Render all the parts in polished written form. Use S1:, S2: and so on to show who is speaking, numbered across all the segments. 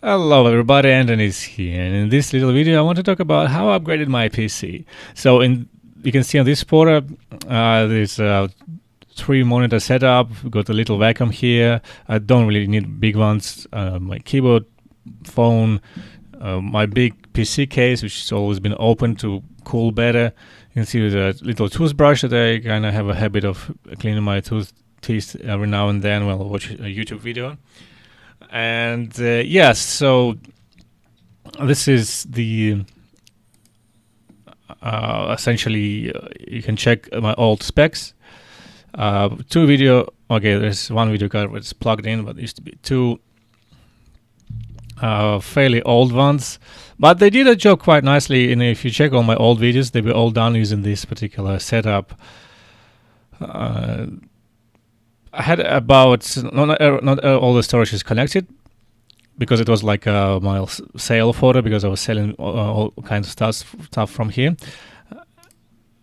S1: Hello everybody, Anthony's here, and in this little video I want to talk about how I upgraded my PC. You can see on this photo, there's a 3 monitor setup. We've got a little Wacom here. I don't really need big ones. My keyboard, phone, my big PC case, which has always been open to cool better. You can see the little toothbrush that I kind of have a habit of cleaning my teeth every now and then while I watch a YouTube video. And yes, so this is the essentially you can check my old specs. There's one video card that's plugged in, but there used to be two fairly old ones. But they did a job quite nicely, and if you check all my old videos, they were all done using this particular setup. I had about not all the storage is connected because it was like my sale photo, because I was selling all kinds of stuff from here,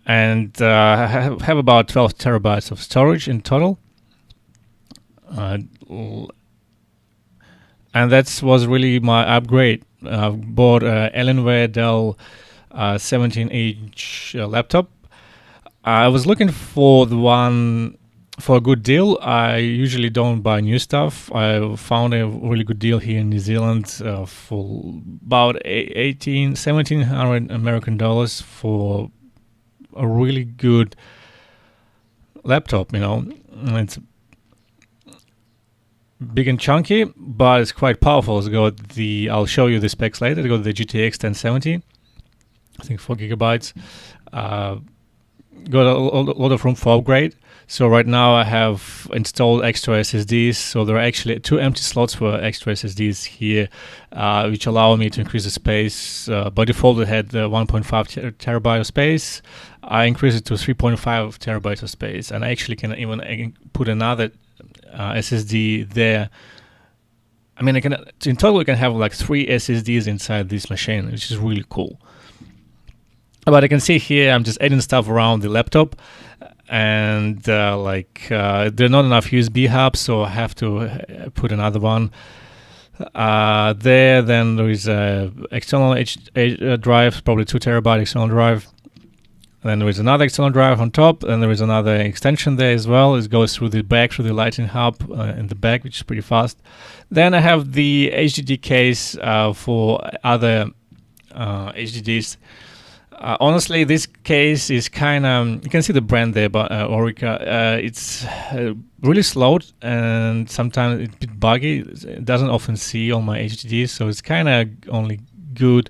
S1: and I have about 12 terabytes of storage in total, and that was really my upgrade. I bought a Alienware Dell 17-inch laptop. I was looking for a good deal. I usually don't buy new stuff. I found a really good deal here in New Zealand for about $1,700 American dollars for a really good laptop. It's big and chunky, but it's quite powerful. I'll show you the specs later. It's got the GTX 1070, I think 4 gigabytes. Got a lot of room for upgrade. So right now I have installed extra SSDs. So there are actually 2 empty slots for extra SSDs here, which allow me to increase the space. By default, it had 1.5 terabyte of space. I increased it to 3.5 terabytes of space, and I actually can even put another SSD there. I mean, in total, I can have like 3 SSDs inside this machine, which is really cool. But I can see here I'm just adding stuff around the laptop, and there are not enough USB hubs, so I have to put another one there. Then there is a external drive, probably 2 terabyte external drive. Then there is another external drive on top, and there is another extension there as well. It goes through the Lightning hub in the back, which is pretty fast. Then I have the HDD case for other HDDs. Honestly, this case is kind of, you can see the brand there, but Orica. It's really slow, and sometimes it's a bit buggy. It doesn't often see on my HDDs, so it's kind of only good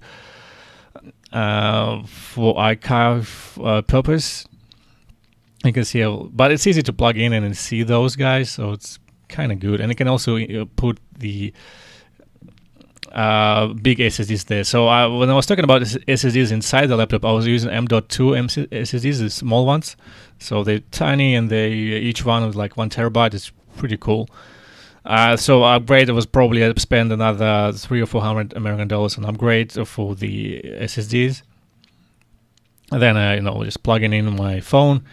S1: for archive purpose. You can see, but it's easy to plug in and see those guys, so it's kind of good. And you can also put the big SSDs there. So when I was talking about SSDs inside the laptop, I was using M.2 SSDs, the small ones. So they're tiny, and each one was like 1 terabyte. It's pretty cool. So upgrade was probably spend another $300 or $400 American dollars on upgrade for the SSDs. And then just plugging in my phone.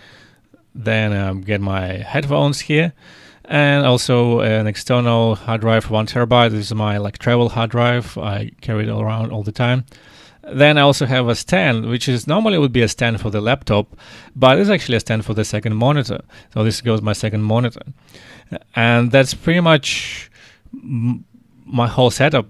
S1: Then get my headphones here. And also an external hard drive for 1 terabyte. This is my travel hard drive. I carry it around all the time. Then I also have a stand, which is normally would be a stand for the laptop, but it's actually a stand for the second monitor. So this goes my second monitor, and that's pretty much my whole setup.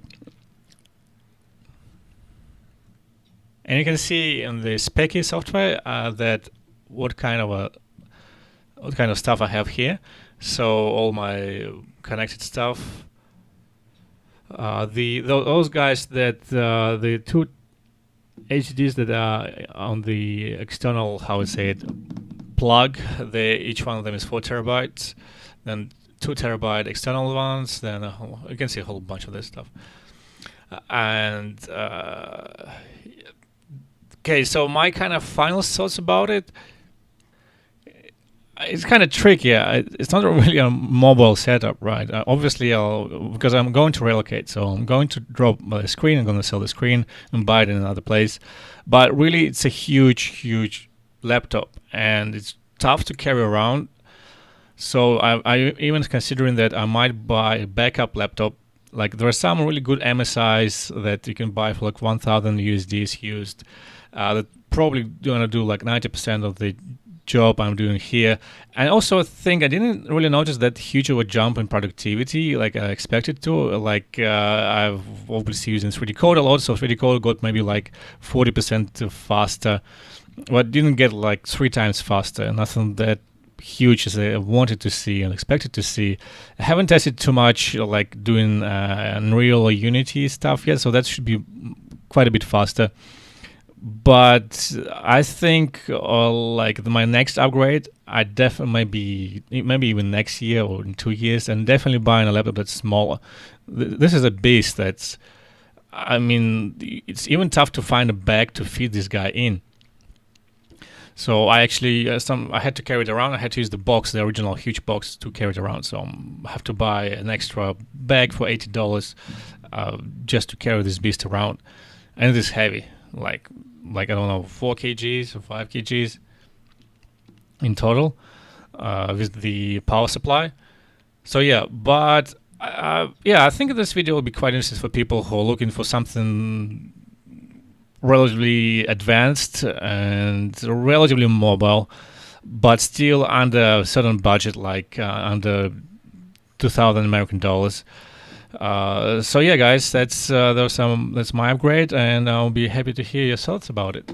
S1: And you can see in the Speccy software that what kind of stuff I have here. So all my connected stuff, those guys that the 2 HDDs that are on the external, plug, each one of them is 4 terabytes. Then 2 terabyte external ones. Then you can see a whole bunch of this stuff. Okay, so my kind of final thoughts about it. It's kind of tricky. It's not really a mobile setup, right? Obviously, because I'm going to relocate, so I'm going to drop my screen. I'm going to sell the screen and buy it in another place. But really, it's a huge laptop, and it's tough to carry around. So I even considering that I might buy a backup laptop Like there are some really good MSIs that you can buy for like 1,000 USDs used. That probably gonna do like 90% of the job I'm doing here. And also I think I didn't really notice that huge of a jump in productivity like I expected to. Like I've obviously using 3D Code a lot, so 3D Code got maybe like 40% faster, but didn't get like 3 times faster. Nothing that huge as I wanted to see and expected to see. I haven't tested too much like doing Unreal or Unity stuff yet, so that should be quite a bit faster. But I think like my next upgrade, I definitely maybe even next year or in 2 years, and definitely buying a laptop that's smaller. This is a beast that's, I mean, it's even tough to find a bag to fit this guy in. So I actually I had to carry it around. I had to use the box, the original huge box, to carry it around. So I have to buy an extra bag for $80 just to carry this beast around, and it is heavy. Like I don't know, 4 kgs or 5 kgs in total with the power supply. So yeah, but I think this video will be quite interesting for people who are looking for something relatively advanced and relatively mobile, but still under a certain budget, like under 2,000 American dollars. So yeah, guys, that's my upgrade, and I'll be happy to hear your thoughts about it.